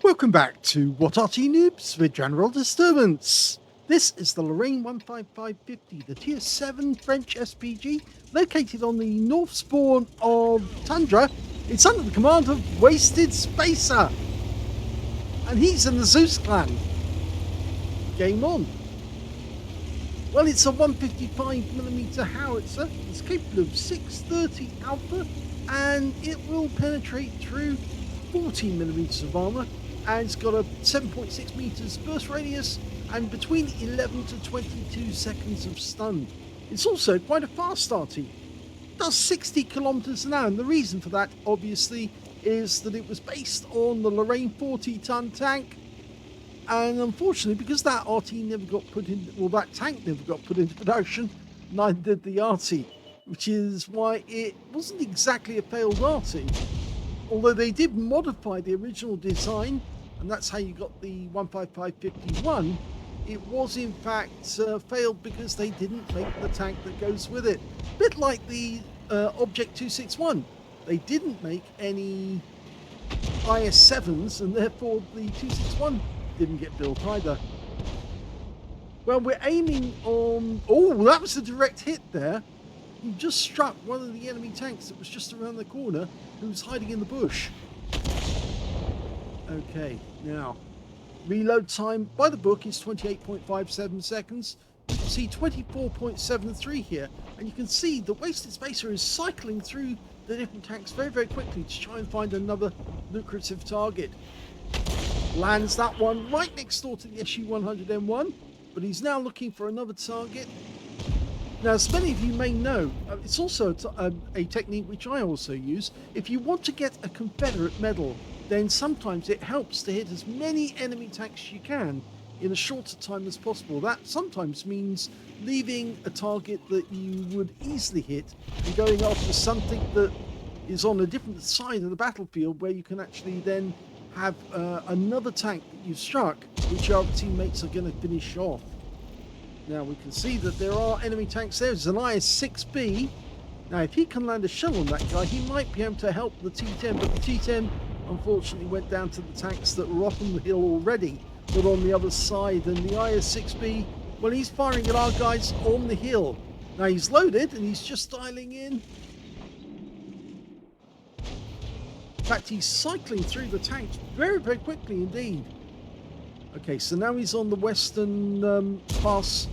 Welcome back to What Arty Noobs with General Disturbance. This is the Lorraine 15550, the Tier 7 French SPG, located on the north spawn of Tundra. It's under the command of WastedSpacer, and he's in the ZEUS clan. Game on. Well, it's a 155mm howitzer. It's capable of 630 alpha, and it will penetrate through 14mm of armor, and it's got a 7.6 meters burst radius and between 11 to 22 seconds of stun. It's also quite a fast starting. It does 60 kilometers an hour, and the reason for that obviously is that it was based on the Lorraine 40-ton tank, and unfortunately because that Arty never got put in, well, that tank never got put into production, neither did the Arty, which is why it wasn't exactly a failed Arty. Although they did modify the original design, and that's how you got the 15551, it was in fact failed because they didn't make the tank that goes with it. A bit like the Object 261. They didn't make any IS-7s, and therefore the 261 didn't get built either. Well, we're aiming on... Oh, that was a direct hit there. He just struck one of the enemy tanks that was just around the corner, who was hiding in the bush. Okay, now, reload time by the book is 28.57 seconds. You can see 24.73 here, and you can see the WastedSpacer is cycling through the different tanks very, very quickly to try and find another lucrative target. Lands that one right next door to the SU-100M1, but he's now looking for another target. Now, as many of you may know, it's also a technique which I also use. If you want to get a Confederate medal, then sometimes it helps to hit as many enemy tanks as you can in a shorter time as possible. That sometimes means leaving a target that you would easily hit and going after something that is on a different side of the battlefield, where you can actually then have another tank that you've struck, which your other teammates are going to finish off. Now we can see that there are enemy tanks there. There's an IS-6B. Now if he can land a shell on that guy, he might be able to help the T-10, but the T-10 unfortunately went down to the tanks that were up on the hill already, but on the other side. And the IS-6B, well, he's firing at our guys on the hill. Now he's loaded and he's just dialing in. In fact, he's cycling through the tanks very, very quickly indeed. Okay, so now he's on the western pass,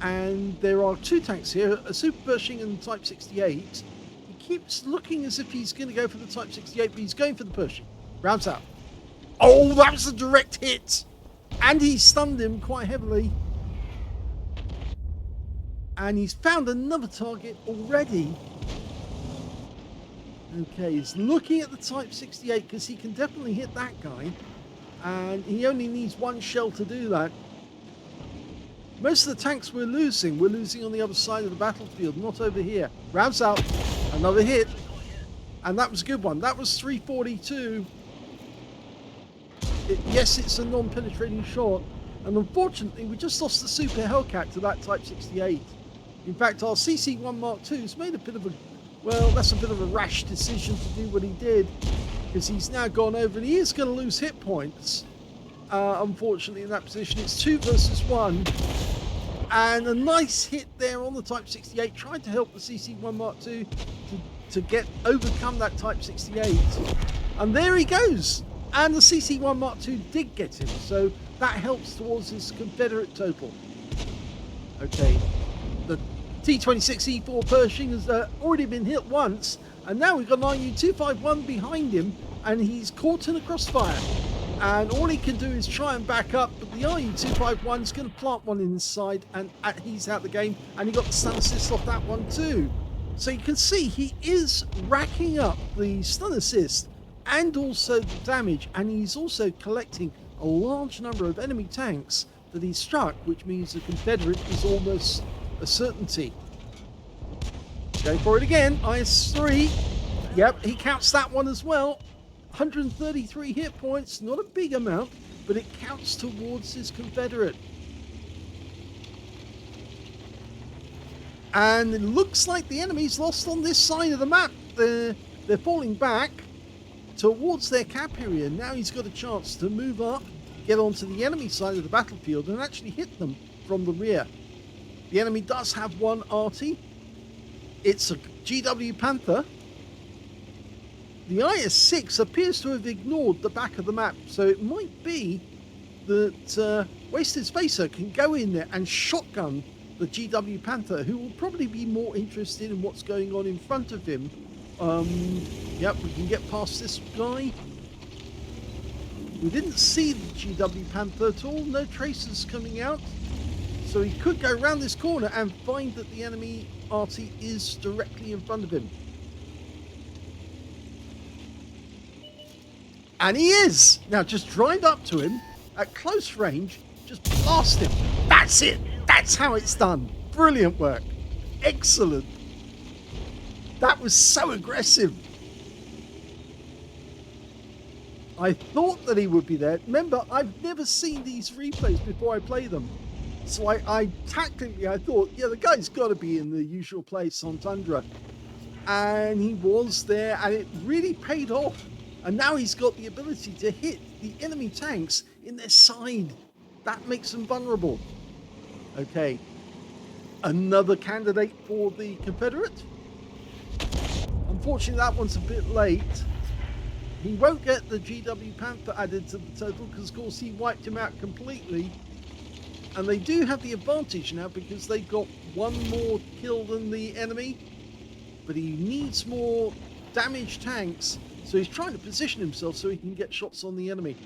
and there are two tanks here, a Super Pershing and Type 68. He keeps looking as if he's going to go for the Type 68, but he's going for the Pershing. Rounds out. Oh, that was a direct hit! And he stunned him quite heavily. And he's found another target already. Okay, he's looking at the Type 68 because he can definitely hit that guy. And he only needs one shell to do that. Most of the tanks we're losing on the other side of the battlefield, not over here. Rounds out, another hit, and that was a good one. That was 342. Yes, it's a non-penetrating shot, and unfortunately we just lost the Super Hellcat to that Type 68. In fact, our CC-1 Mark II has made a bit of a, well, that's a bit of a rash decision to do what he did, because he's now gone over and he is going to lose hit points. Unfortunately, in that position, it's 2 versus 1. And a nice hit there on the Type 68, trying to help the CC-1 Mark II to overcome that Type 68. And there he goes. And the CC-1 Mark II did get him, so that helps towards his Confederate total. Okay, the T-26E4 Pershing has already been hit once, and now we've got an RU-251 behind him, and he's caught in a crossfire. And all he can do is try and back up, but the RU-251 is going to plant one in his side, and he's out the game, and he got the stun assist off that one too. So you can see he is racking up the stun assist and also the damage, and he's also collecting a large number of enemy tanks that he's struck, which means the Confederate is almost a certainty. Go for it again, IS-3. Yep, he counts that one as well. 133 hit points, not a big amount, but it counts towards his Confederate. And it looks like the enemy's lost on this side of the map. They're falling back towards their cap area. Now he's got a chance to move up, get onto the enemy side of the battlefield and actually hit them from the rear. The enemy does have one Arty. It's a GW Panther. The IS-6 appears to have ignored the back of the map, so it might be that WastedSpacer can go in there and shotgun the GW Panther, who will probably be more interested in what's going on in front of him. Yep, we can get past this guy. We didn't see the GW Panther at all, no traces coming out. So he could go around this corner and find that the enemy Arty is directly in front of him. And he is! Now just drive up to him at close range, just blast him. That's it! That's how it's done. Brilliant work. Excellent. That was so aggressive. I thought that he would be there. Remember, I've never seen these replays before I play them. So I tactically, I thought, yeah, the guy's got to be in the usual place on Tundra. And he was there, and it really paid off. And now he's got the ability to hit the enemy tanks in their side. That makes them vulnerable. Okay. Another candidate for the Confederate. Unfortunately, that one's a bit late. He won't get the GW Panther added to the total because, of course, he wiped him out completely. And they do have the advantage now because they've got one more kill than the enemy. But he needs more damaged tanks. So he's trying to position himself so he can get shots on the enemy.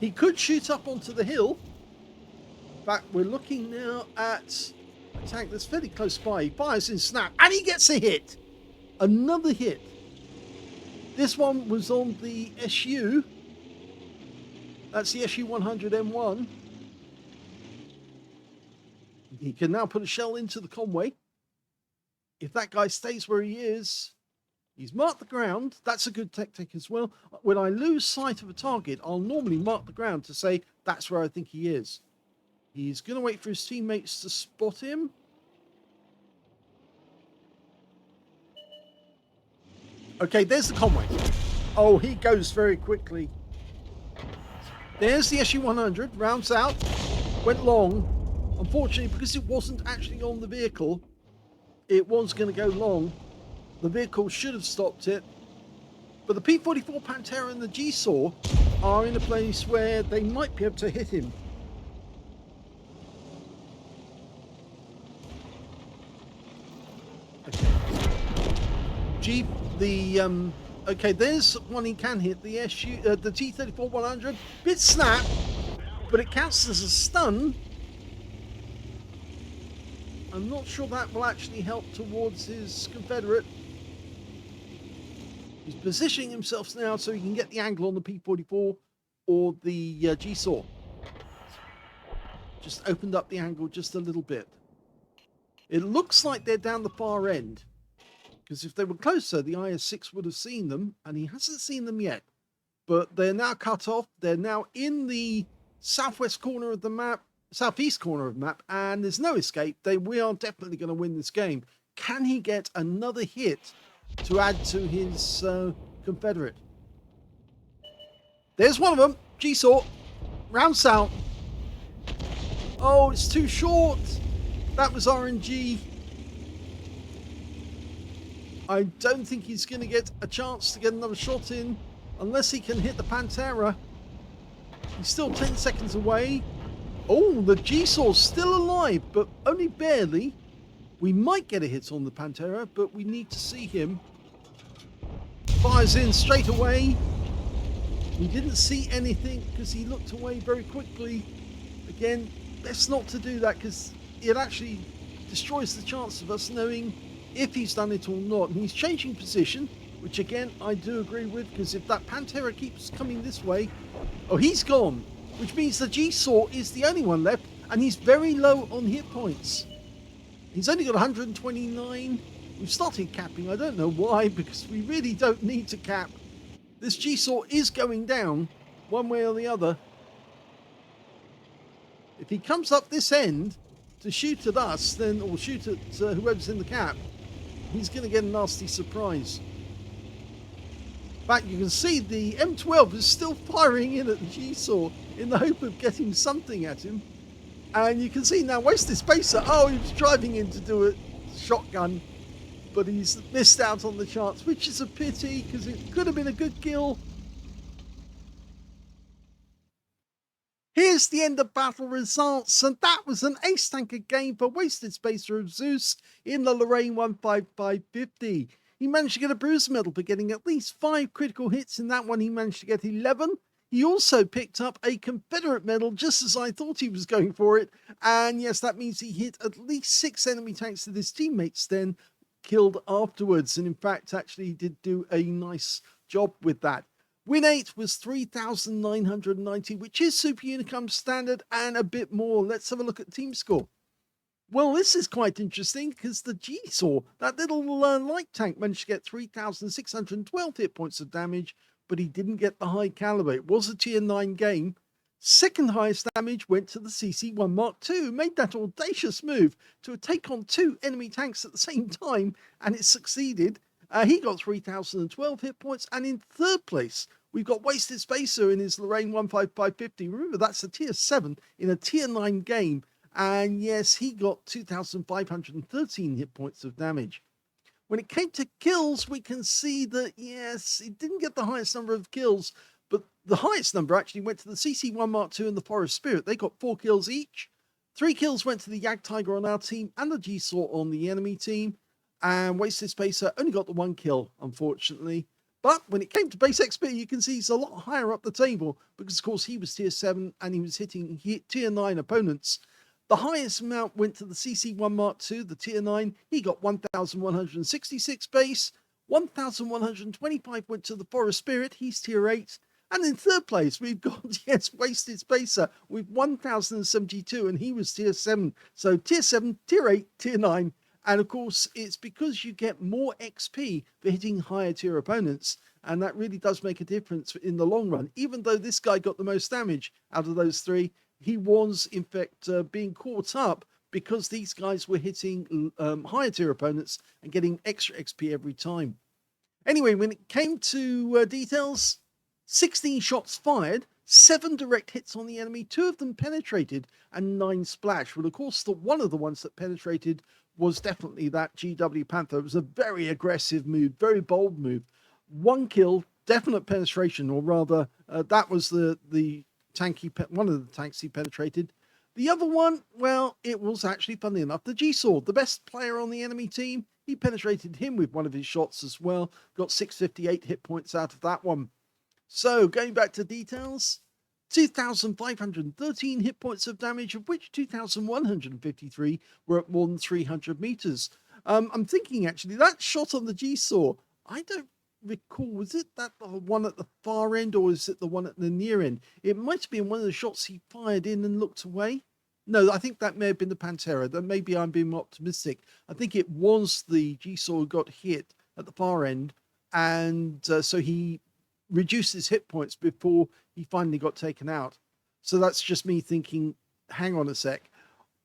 He could shoot up onto the hill. In fact, we're looking now at a tank that's fairly close by. He fires in snap and he gets a hit. Another hit. This one was on the SU. That's the SU-100M1. He can now put a shell into the Conway. If that guy stays where he is, he's marked the ground. That's a good tactic as well. When I lose sight of a target, I'll normally mark the ground to say that's where I think he is. He's going to wait for his teammates to spot him. Okay, there's the Conway. Oh, he goes very quickly. There's the SU-100, rounds out, went long. Unfortunately, because it wasn't actually on the vehicle, it was going to go long. The vehicle should have stopped it. But the P-44 Pantera and the G-Saw are in a place where they might be able to hit him. Okay. Okay, there's one he can hit. The T-34-100. Bit snap, but it counts as a stun. I'm not sure that will actually help towards his Confederate. He's positioning himself now so he can get the angle on the P-44 or the G-Saw. Just opened up the angle just a little bit. It looks like they're down the far end. Because if they were closer, the IS-6 would have seen them, and he hasn't seen them yet. But they're now cut off. They're now in the southwest corner of the map, southeast corner of the map, and there's no escape. We are definitely going to win this game. Can he get another hit to add to his Confederate? There's one of them. G-Saw. Rounds out. Oh, it's too short. That was RNG. I don't think he's going to get a chance to get another shot in unless he can hit the Pantera. He's still 10 seconds away. Oh, the G-Saw's still alive, but only barely. We might get a hit on the Pantera, but we need to see him. Fires in straight away. We didn't see anything because he looked away very quickly. Again, best not to do that because it actually destroys the chance of us knowing if he's done it or not. And he's changing position, which again I do agree with, because if that Pantera keeps coming this way, oh, he's gone, which means the G-Saw is the only one left, and he's very low on hit points. He's only got 129. We've started capping. I don't know why, because we really don't need to cap. This G-Saw is going down one way or the other. If he comes up this end to shoot at us, then, or shoot at whoever's in the cap, he's going to get a nasty surprise. In fact, you can see the M12 is still firing in at the G-Saw in the hope of getting something at him. And you can see now WastedSpacer, oh, he was driving in to do a shotgun, but he's missed out on the chance, which is a pity because it could have been a good kill. Here's the end of battle results, and that was an ace tanker game for WastedSpacer of ZEUS in the Lorraine 15550. He managed to get a bruiser medal for getting at least 5 critical hits. In that one, he managed to get 11. He also picked up a Confederate medal, just as I thought he was going for it. And yes, that means he hit at least 6 enemy tanks that his teammates then killed afterwards. And in fact, actually, he did do a nice job with that. Win 8 was 3,990, which is Super Unicum standard and a bit more. Let's have a look at team score. Well, this is quite interesting because the G-Saw, that little light tank, managed to get 3,612 hit points of damage, but he didn't get the high caliber. It was a tier 9 game. Second highest damage went to the CC1 Mark II, made that audacious move to take on 2 enemy tanks at the same time, and it succeeded. He got 3,012 hit points, and in third place, we've got WastedSpacer in his Lorraine 15550. Remember, that's a tier 7 in a tier 9 game, and yes, he got 2,513 hit points of damage. When it came to kills, we can see that, yes, he didn't get the highest number of kills, but the highest number actually went to the CC1 Mark II and the Forest Spirit. They got 4 kills each. 3 kills went to the Yak Tiger on our team and the G-Saw on the enemy team. And WastedSpacer only got the 1 kill, unfortunately. But when it came to base XP, you can see he's a lot higher up the table because, of course, he was tier 7 and he was hitting tier 9 opponents. The highest amount went to the CC1 Mark II, the tier 9. He got 1,166 base. 1,125 went to the Forest Spirit. He's tier 8. And in third place, we've got, yes, WastedSpacer with 1,072, and he was tier 7. So tier 7, tier 8, tier 9. And of course, it's because you get more XP for hitting higher tier opponents. And that really does make a difference in the long run. Even though this guy got the most damage out of those 3, he was, in fact, being caught up because these guys were hitting higher tier opponents and getting extra XP every time. Anyway, when it came to details, 16 shots fired, 7 direct hits on the enemy, 2 of them penetrated, and 9 splash. Well, of course, one of the ones that penetrated was definitely that GW Panther. It was a very aggressive move, very bold move. 1 kill, definite penetration, or rather, that was the tank one of the tanks he penetrated. The other one, well, it was actually, funnily enough, the G-Saw, the best player on the enemy team. He penetrated him with one of his shots as well. Got 658 hit points out of that one. So, going back to details, 2,513 hit points of damage, of which 2,153 were at more than 300 meters. I'm thinking, actually, that shot on the G-Saw, I don't recall, was it that the one at the far end, or is it the one at the near end? It might have been one of the shots he fired in and looked away. No, I think that may have been the Pantera. That maybe I'm being optimistic. I think it was the G-Saw who got hit at the far end, and so he reduced his hit points before he finally got taken out. So that's just me thinking, hang on a sec.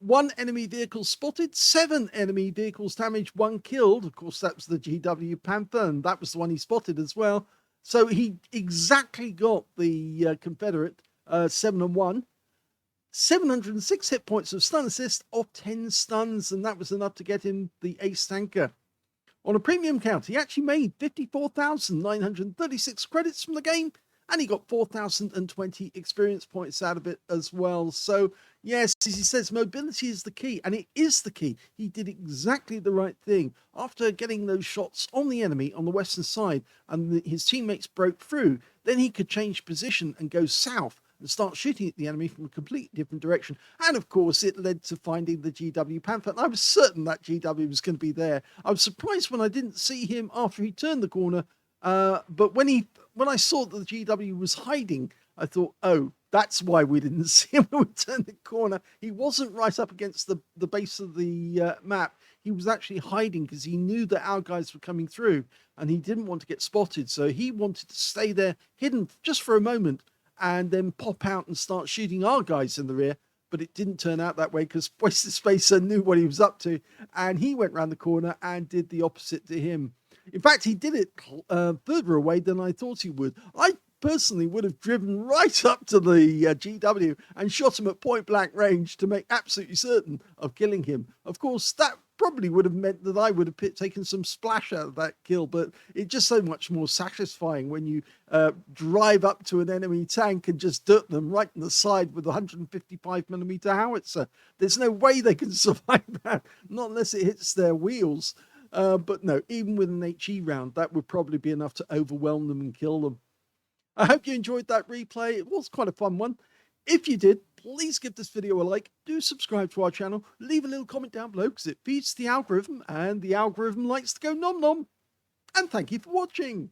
1 enemy vehicle spotted, 7 enemy vehicles damaged, 1 killed. Of course, that was the GW Panther, and that was the one he spotted as well. So he exactly got the Confederate 7 and 1. 706 hit points of stun assist off 10 stuns, and that was enough to get him the ace tanker. On a premium count, he actually made 54,936 credits from the game, and he got 4,020 experience points out of it as well. So, yes, as he says, mobility is the key, and it is the key. He did exactly the right thing. After getting those shots on the enemy on the western side, and his teammates broke through, then he could change position and go south and start shooting at the enemy from a completely different direction. And of course, it led to finding the GW Panther. And I was certain that GW was going to be there. I was surprised when I didn't see him after he turned the corner. But when I saw that the GW was hiding, I thought, oh, that's why we didn't see him when we turned the corner. He wasn't right up against the base of the map. He was actually hiding because he knew that our guys were coming through and he didn't want to get spotted. So he wanted to stay there hidden just for a moment and then pop out and start shooting our guys in the rear. But it didn't turn out that way because WastedSpacer knew what he was up to, and he went round the corner and did the opposite to him. In fact, he did it further away than I thought he would. I personally would have driven right up to the GW and shot him at point blank range to make absolutely certain of killing him. Of course, that probably would have meant that I would have taken some splash out of that kill, but it's just so much more satisfying when you drive up to an enemy tank and just dirt them right in the side with a 155mm howitzer. There's no way they can survive that, not unless it hits their wheels. But no, even with an HE round, that would probably be enough to overwhelm them and kill them. I hope you enjoyed that replay. It was quite a fun one. If you did, please give this video a like, do subscribe to our channel, leave a little comment down below because it feeds the algorithm and the algorithm likes to go nom nom. And thank you for watching.